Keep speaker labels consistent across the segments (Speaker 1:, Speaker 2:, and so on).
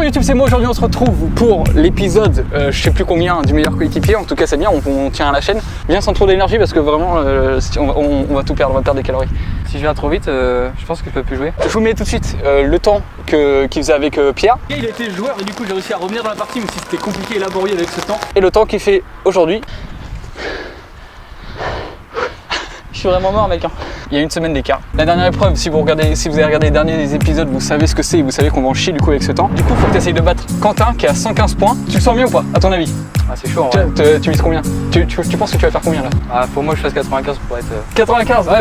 Speaker 1: Bonjour YouTube, c'est moi. Aujourd'hui on se retrouve pour l'épisode je sais plus combien du meilleur coéquipier. En tout cas c'est bien, on tient à la chaîne bien sans trop d'énergie parce que vraiment on va tout perdre, on va perdre des calories.
Speaker 2: Si je viens trop vite, je pense que je peux plus jouer.
Speaker 1: Je vous mets tout de suite le temps qu'il faisait avec Pierre.
Speaker 2: Il a été le joueur et du coup j'ai réussi à revenir dans la partie, même si c'était compliqué et laborieux avec ce temps.
Speaker 1: Et le temps qu'il fait aujourd'hui. Je suis vraiment mort mec hein. Il y a une semaine d'écart. La dernière épreuve, si vous avez regardé les derniers épisodes, vous savez ce que c'est et vous savez qu'on va en chier du coup avec ce temps. Du coup, faut que tu essayes de battre Quentin qui a 115 points. Tu le sens mieux ou pas, à ton avis?
Speaker 2: Ah, c'est chaud en vrai.
Speaker 1: Tu vises combien? Tu penses que tu vas faire combien là?
Speaker 2: Ah, pour moi je fasse 95 pour être...
Speaker 1: 95? Ouais,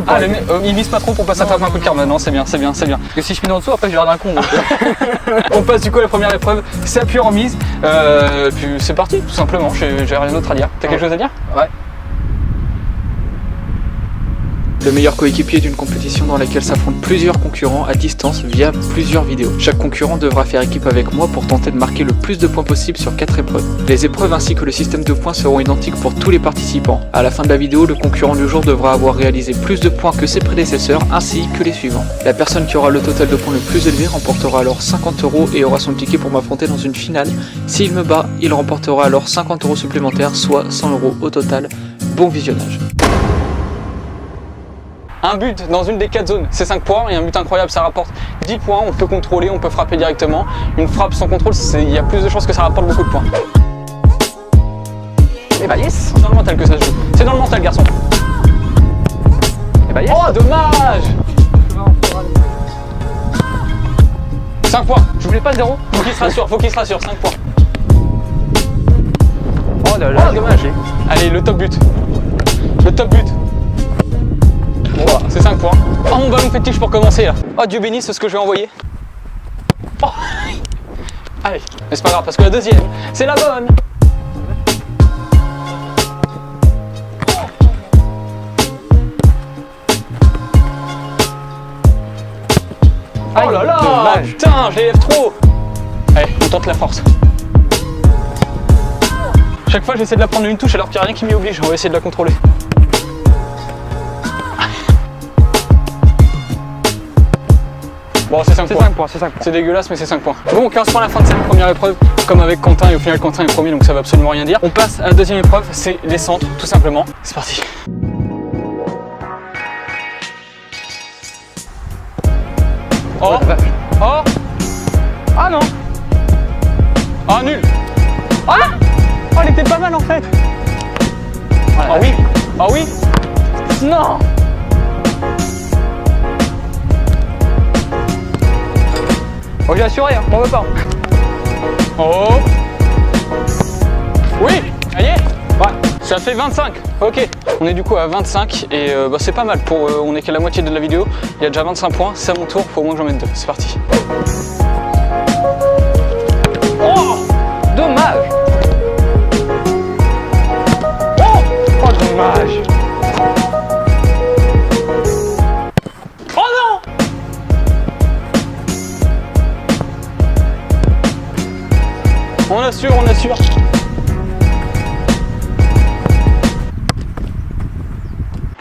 Speaker 1: il vise pas trop pour pas s'attraper un coup de karma. Non, c'est bien, c'est bien, c'est bien.
Speaker 2: Parce que si je finis en dessous, après je vais avoir un con. Donc,
Speaker 1: On passe du coup à la première épreuve, c'est appui en mise. Puis c'est parti, tout simplement, j'ai rien d'autre à dire. T'as quelque chose à dire?
Speaker 2: Ouais.
Speaker 3: Le meilleur coéquipier d'une compétition dans laquelle s'affrontent plusieurs concurrents à distance via plusieurs vidéos. Chaque concurrent devra faire équipe avec moi pour tenter de marquer le plus de points possible sur 4 épreuves. Les épreuves ainsi que le système de points seront identiques pour tous les participants. À la fin de la vidéo, le concurrent du jour devra avoir réalisé plus de points que ses prédécesseurs ainsi que les suivants. La personne qui aura le total de points le plus élevé remportera alors 50 € et aura son ticket pour m'affronter dans une finale. S'il me bat, il remportera alors 50 € supplémentaires, soit 100 € au total. Bon visionnage.
Speaker 1: Un but dans une des 4 zones, c'est 5 points, et un but incroyable, ça rapporte 10 points, on peut contrôler, on peut frapper directement. Une frappe sans contrôle, il y a plus de chances que ça rapporte beaucoup de points. Et bah yes, c'est dans le mental que ça se joue. C'est dans le mental, garçon. Et bah yes. Oh, dommage. 5 points.
Speaker 2: je voulais pas 0.
Speaker 1: Faut qu'il se rassure, 5 points.
Speaker 2: Oh là là,
Speaker 1: dommage. Allez, le top but. Le top but. Bon, voilà, c'est 5 points. Oh, mon ballon fétiche pour commencer là. Oh, Dieu bénisse, c'est ce que je vais envoyer. Oh. Allez, mais c'est pas grave parce que la deuxième, c'est la bonne. Oh là là,
Speaker 2: dommage.
Speaker 1: putain, je l'élève trop. Allez, on tente la force. Chaque fois, j'essaie de la prendre une touche alors qu'il n'y a rien qui m'y oblige. On va essayer de la contrôler. Bon, c'est 5 points.
Speaker 2: C'est 5 points.
Speaker 1: C'est dégueulasse, mais c'est 5 points. Bon, 15 points à la fin de cette première épreuve, comme avec Quentin, et au final, Quentin est premier, donc ça va absolument rien dire. On passe à la deuxième épreuve, c'est les centres, tout simplement. C'est parti. Oh, oh, ah non, ah nul, ah, oh, elle était pas mal en fait. Ah oui, ah oui, non.
Speaker 2: Oh, j'ai assuré, hein. On veut pas.
Speaker 1: Oh, oui, ça y est, ouais, ça fait 25, ok. On est du coup à 25 et bah, c'est pas mal, on est qu'à la moitié de la vidéo, il y a déjà 25 points, c'est à mon tour, faut au moins que j'en mette 2, c'est parti.
Speaker 2: Oh, dommage.
Speaker 1: Oh, dommage. Oh non. On assure, on assure.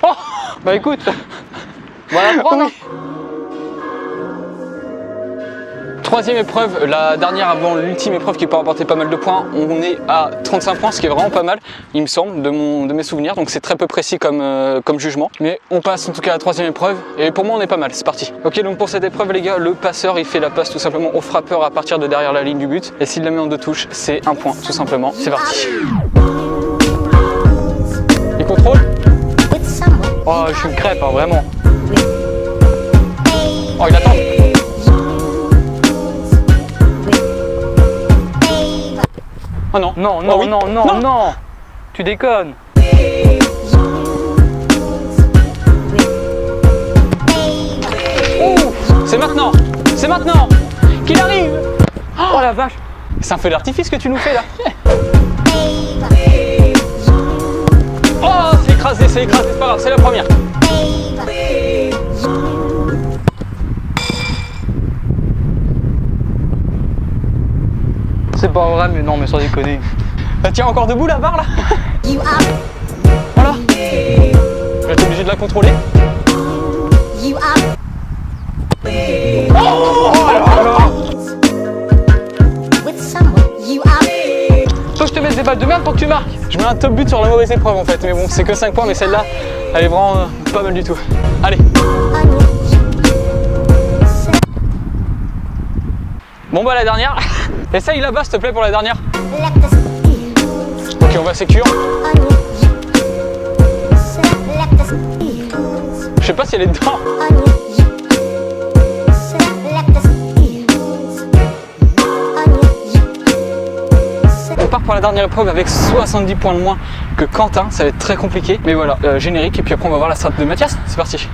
Speaker 1: Oh,
Speaker 2: Bah écoute, voilà prendre.
Speaker 1: oui. Troisième épreuve, la dernière avant l'ultime épreuve qui peut rapporter pas mal de points. On est à 35 points, ce qui est vraiment pas mal, il me semble, de mes souvenirs. Donc c'est très peu précis comme jugement. Mais on passe en tout cas à la troisième épreuve. Et pour moi, on est pas mal, c'est parti. Ok, donc pour cette épreuve, les gars, le passeur, il fait la passe tout simplement au frappeur à partir de derrière la ligne du but. Et s'il la met en 2 touches, c'est 1 point, tout simplement. C'est parti. Il contrôle.
Speaker 2: Oh, je suis une crêpe, hein, vraiment.
Speaker 1: Oh, il attend. Oh non.
Speaker 2: Non, non,
Speaker 1: Oh oui.
Speaker 2: non, non, non, non. Tu déconnes.
Speaker 1: C'est maintenant. C'est maintenant qu'il arrive.
Speaker 2: Oh la vache.
Speaker 1: C'est un feu d'artifice que tu nous fais là. Oh, c'est écrasé, c'est pas grave, c'est la première.
Speaker 2: C'est pas vrai, mais non, mais sans déconner.
Speaker 1: Elle tient encore debout la barre là. Voilà. Là t'es obligé de la contrôler. Oh,
Speaker 2: des balles de merde pour que tu marques.
Speaker 1: Je mets un top but sur la mauvaise épreuve en fait, mais bon, c'est que 5 points, mais celle-là, elle est vraiment pas mal du tout. Allez. Bon bah la dernière. Essaye là-bas s'il te plaît pour la dernière. Ok, on va sécure. Je sais pas si elle est dedans. On part pour la dernière épreuve avec 70 points de moins que Quentin, ça va être très compliqué. Mais voilà, générique et puis après on va voir la strat de Mathias. C'est parti.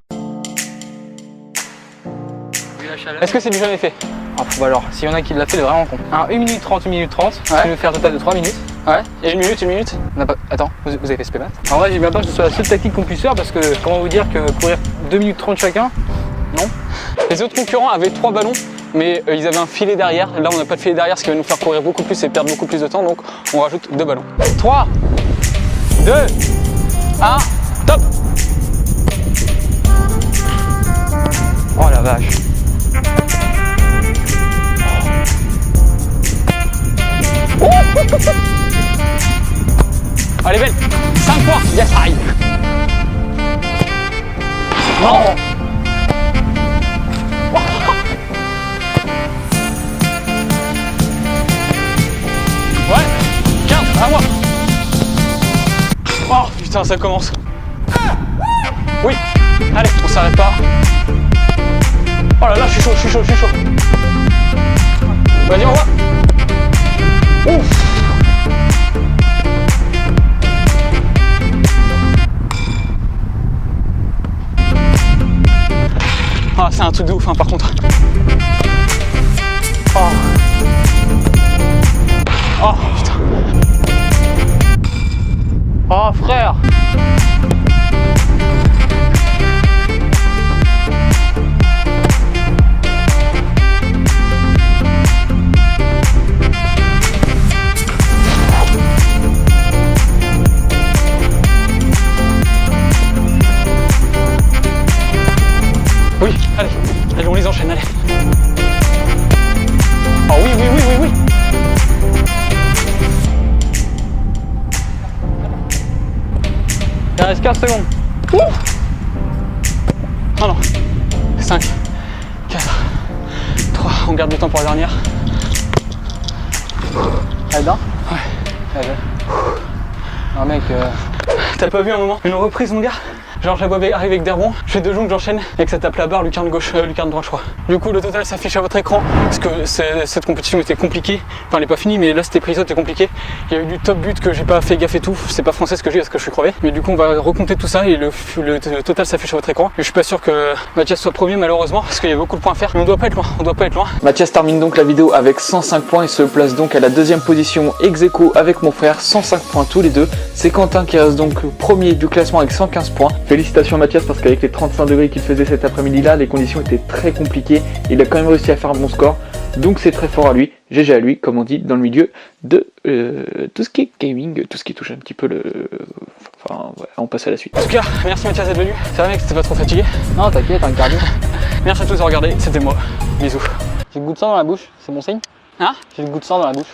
Speaker 1: Est-ce que c'est du jamais fait?
Speaker 2: Ah, bah alors, s'il y en a qui l'a fait, c'est vraiment con. 1 minute 30, 1 minute 30,
Speaker 1: Ouais.
Speaker 2: je vais faire un total de 3 minutes.
Speaker 1: Ouais, et une minute.
Speaker 2: On a pas... Attends, vous avez fait SP maths? En vrai, j'ai bien peur que ce soit la seule technique qu'on puisse faire parce que comment vous dire que courir 2 minutes 30 chacun? Non.
Speaker 1: Les autres concurrents avaient 3 ballons, mais ils avaient un filet derrière. Là, on n'a pas de filet derrière, ce qui va nous faire courir beaucoup plus et perdre beaucoup plus de temps, donc on rajoute 2 ballons. 3, 2, 1, top!
Speaker 2: Oh la vache.
Speaker 1: Allez, belle! 5 points! Yes, aïe! Non! Ouais! 15, à moi! Oh putain, ça commence! Oui! Allez, on s'arrête pas! Oh là là, je suis chaud! Vas-y, on va! Ouf! Ah, c'est un truc de ouf, hein, par contre. Oh. Oh, putain.
Speaker 2: Oh frère.
Speaker 1: Oui, allez, on les enchaîne, allez. Oh oui.
Speaker 2: Il reste 15 secondes.
Speaker 1: Ouh. Oh non. 5, 4, 3, on garde du temps pour la dernière.
Speaker 2: Elle est bien?
Speaker 1: Ouais.
Speaker 2: Elle est bien. Non mec,
Speaker 1: T'as pas vu un moment une reprise, mon gars? Genre, je la vois arriver avec des rebonds, je fais 2 jongles, j'enchaîne et que ça tape la barre, lucarne gauche, lucarne droite, je crois. Du coup, le total s'affiche à votre écran parce que cette compétition était compliquée. Enfin, elle est pas finie, mais là, c'était pris, c'était compliqué. Il y a eu du top but que j'ai pas fait gaffe et tout. C'est pas français ce que j'ai parce que je suis crevé. Mais du coup, on va recompter tout ça et le total s'affiche à votre écran. Je suis pas sûr que Mathias soit premier, malheureusement, parce qu'il y a beaucoup de points à faire. Mais on doit pas être loin,
Speaker 3: Mathias termine donc la vidéo avec 105 points et se place donc à la deuxième position ex aequo avec mon frère, 105 points tous les deux. C'est Quentin qui reste donc premier du classement avec 115 points. Félicitations Mathias parce qu'avec les 35 degrés qu'il faisait cet après-midi là, les conditions étaient très compliquées. Il a quand même réussi à faire un bon score, donc c'est très fort à lui. GG à lui, comme on dit dans le milieu de tout ce qui est gaming, tout ce qui touche un petit peu le... Enfin, ouais, on passe à la suite.
Speaker 1: En tout cas, merci Mathias d'être venu. Ça va mec, c'était pas trop fatigué?
Speaker 2: non t'inquiète, un cardio.
Speaker 1: Merci à tous de regarder, c'était moi. Bisous.
Speaker 2: J'ai le goût de sang dans la bouche, c'est bon signe?
Speaker 1: Hein?
Speaker 2: J'ai le goût de sang dans la bouche.